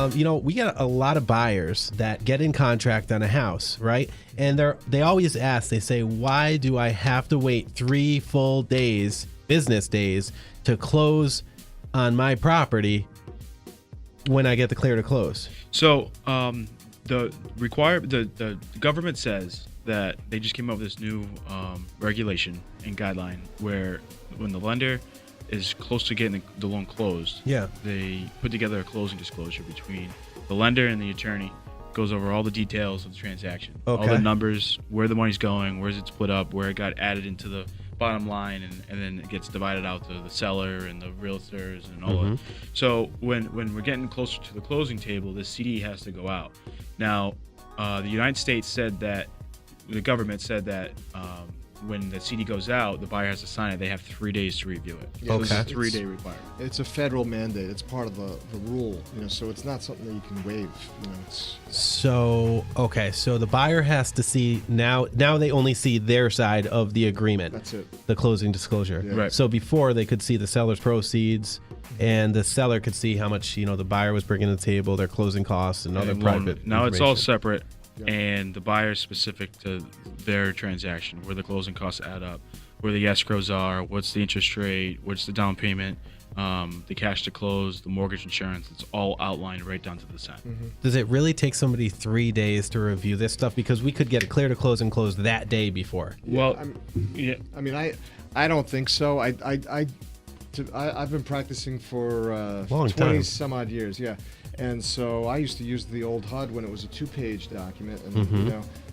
we get a lot of buyers that get in contract on a house, right? And they always ask, they say, why do I have to wait 3 full days, business days, to close on my property when I get the clear to close? So the government says that they just came up with this new regulation and guideline where when the lender is close to getting the loan closed, they put together a closing disclosure between the lender and the attorney. Goes over all the details of the transaction, all the numbers, where the money's going, where's it split up, where it got added into the bottom line, and then it gets divided out to the seller and the realtors and all that. So when we're getting closer to the closing table, this CD has to go out. Now, the United States said that, the government said that when the CD goes out, the buyer has to sign it. They have 3 days to review it. Yeah, So it's a 3-day requirement. It's a federal mandate. It's part of the rule, so it's not something that you can waive. So the buyer has to see now they only see their side of the agreement. That's it. The closing disclosure. Yeah. Right. So before they could see the seller's proceeds, and the seller could see how much the buyer was bringing to the table, their closing costs, and other private. Now it's all information. separate, and the buyer is specific to their transaction, where the closing costs add up, where the escrows are, what's the interest rate, what's the down payment, the cash to close, the mortgage insurance. It's all outlined right down to the cent. Does it really take somebody 3 days to review this stuff? Because we could get it clear to close and close that day before. Well, I don't think so. I've been practicing for 20 some odd years. Yeah. And so I used to use the old HUD when it was a 2-page document, and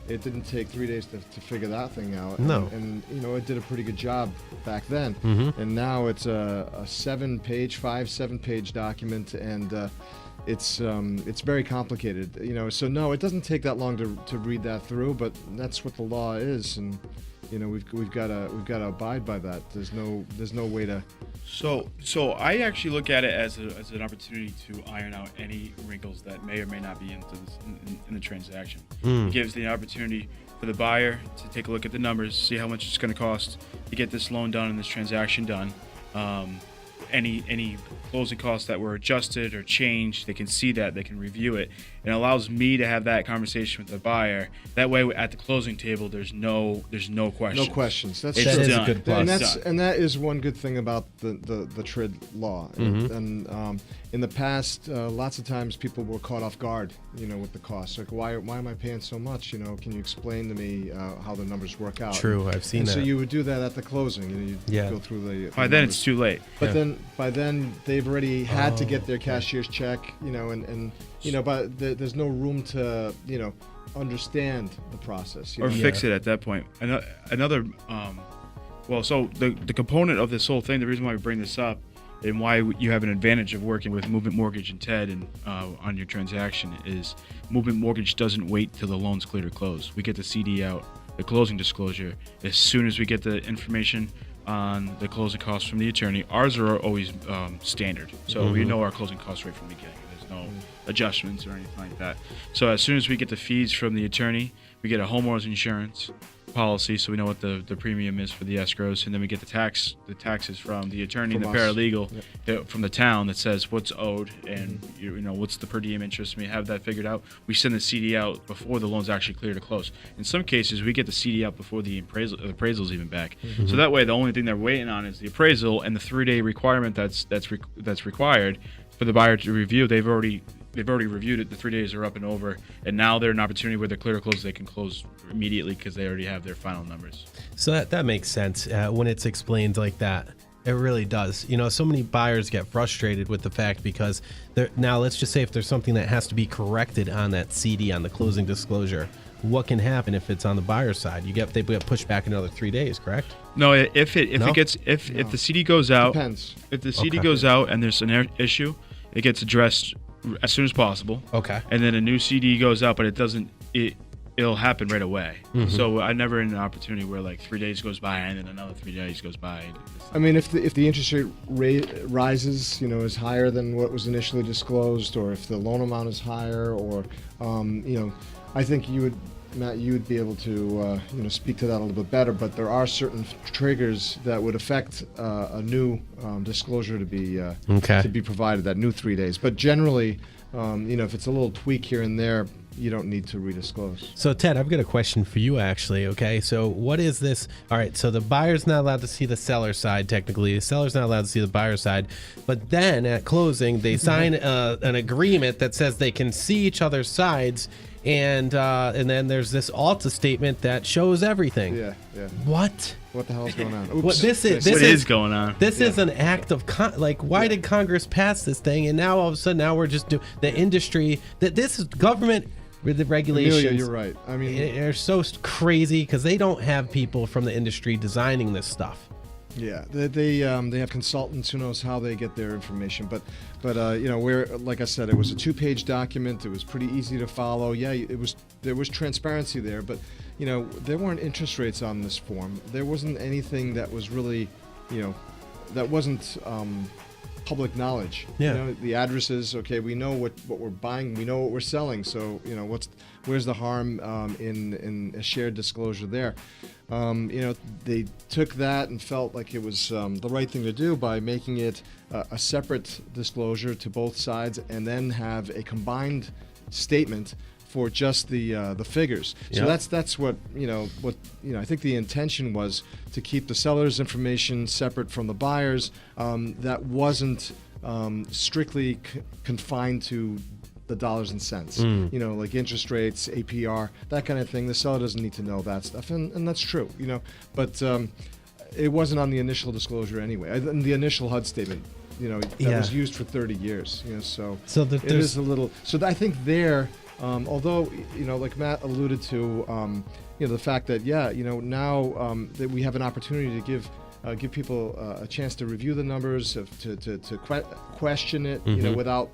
it didn't take 3 days to figure that thing out. No. And it did a pretty good job back then. And now it's a 7-page document, and it's very complicated. So no, it doesn't take that long to read that through, but that's what the law is, and we've got to abide by that. There's no way to. So I actually look at it as an opportunity to iron out any wrinkles that may or may not be in the transaction. It gives the opportunity for the buyer to take a look at the numbers, see how much it's going to cost to get this loan done and this transaction done. Any closing costs that were adjusted or changed, they can see that, they can review it. It allows me to have that conversation with the buyer. That way, at the closing table, there's no questions. No questions. That is a good plus. And that is one good thing about the TRID law. And in the past, lots of times people were caught off guard, with the costs. Like, why am I paying so much? Can you explain to me how the numbers work out? True, I've seen that. So you would do that at the closing. You go through the. By then, it's too late. But by then they've already had to get their cashier's check, but there's no room to, understand the process. Or fix it at that point. Another, so the component of this whole thing, the reason why we bring this up and why you have an advantage of working with Movement Mortgage and TED and on your transaction is Movement Mortgage doesn't wait till the loan's clear to close. We get the CD out, the closing disclosure, as soon as we get the information on the closing costs from the attorney. Ours are always standard, so we know our closing cost rate from the beginning. There's no adjustments or anything like that. So as soon as we get the fees from the attorney, we get a homeowner's insurance policy, so we know what the premium is for the escrows, and then we get the taxes from the attorney and the paralegal from the town that says what's owed and what's the per diem interest. We have that figured out. We send the CD out before the loan's actually clear to close. In some cases, we get the CD out before the appraisal's even back. So that way, the only thing they're waiting on is the appraisal and the 3-day requirement that's required for the buyer to review. They've already reviewed it. The 3 days are up and over, and now they're an opportunity where they're clear to close. They can close immediately because they already have their final numbers. So that makes sense when it's explained like that. It really does. So many buyers get frustrated with the fact because now let's just say if there's something that has to be corrected on that CD on the closing disclosure, what can happen if it's on the buyer's side? They get pushed back another 3 days, correct? No, if the CD goes out, depends. If the CD goes out and there's an issue, it gets addressed as soon as possible. Okay. And then a new CD goes out, but it'll happen right away. So I never in an opportunity where like 3 days goes by and then another 3 days goes by. I mean, if the interest rate rises, is higher than what was initially disclosed, or if the loan amount is higher, or I think you would Matt, you'd be able to speak to that a little bit better. But there are certain triggers that would affect a new disclosure to be provided. That new 3 days. But generally, if it's a little tweak here and there, you don't need to redisclose. So, Ted, I've got a question for you, actually. Okay, so what is this? All right, so the buyer's not allowed to see the seller's side, technically. The seller's not allowed to see the buyer's side. But then at closing, they sign an agreement that says they can see each other's sides, and then there's this Alta statement that shows everything. Yeah. What? What the hell's going on? Oops. What is going on? This is an act of why did Congress pass this thing? And now all of a sudden, now we're just doing the industry. That this is government. With the regulations, Amelia, you're right. I mean, they're so crazy because they don't have people from the industry designing this stuff. Yeah, they have consultants who knows how they get their information, but where, like I said, it was a 2-page document. It was pretty easy to follow. Yeah, there was transparency there, but there weren't interest rates on this form. There wasn't anything that was really, that wasn't public knowledge. Yeah. The addresses. Okay, we know what we're buying. We know what we're selling. So where's the harm in a shared disclosure there? They took that and felt like it was the right thing to do by making it a separate disclosure to both sides, and then have a combined statement for just the figures. So that's what I think the intention was, to keep the seller's information separate from the buyer's. That wasn't strictly confined to the dollars and cents. Like interest rates, APR, that kind of thing. The seller doesn't need to know that stuff, and that's true. But it wasn't on the initial disclosure anyway. In the initial HUD statement, that was used for 30 years. So it is a little. So I think there. Although, like Matt alluded to, the fact that, now that we have an opportunity to give people a chance to review the numbers, to question it, without,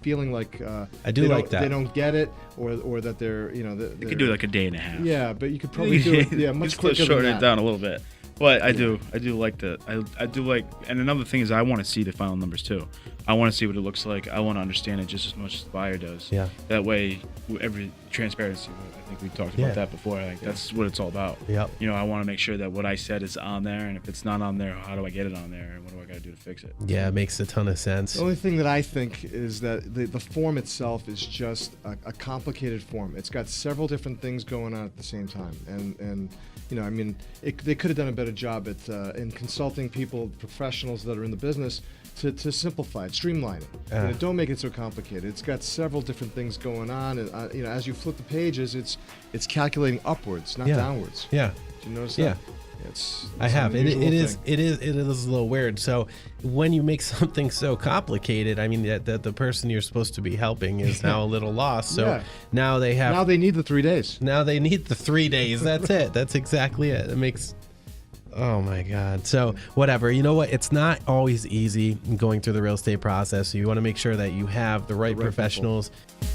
feeling like I do like that they don't get it, or that they're, They could do like a day and a half. Yeah, but you could probably do it, much quicker than shorten that. it down a little bit. But I do like that. I do like, and another thing is I want to see the final numbers too. I want to see what it looks like. I want to understand it just as much as the buyer does. Yeah. That way, every transparency. I think we talked about that before. That's what it's all about. Yep. I want to make sure that what I said is on there, and if it's not on there, how do I get it on there, and what do I got to do to fix it? Yeah, it makes a ton of sense. The only thing that I think is that the form itself is just a complicated form. It's got several different things going on at the same time, and they could have done a better job at in consulting people, professionals that are in the business, to simplify it, streamline it. Don't make it so complicated. It's got several different things going on, and as you flip the pages, it's calculating upwards, not downwards. Yeah. Did you notice Yeah. that? It's I have. It is thing. a little weird. So when you make something so complicated, I mean that the person you're supposed to be helping is now a little lost. So now they have. Now they need the 3 days. Now they need the 3 days. That's it. That's exactly it. It makes. Oh my God. So whatever, you know what? It's not always easy going through the real estate process. So you want to make sure that you have the right professionals. People.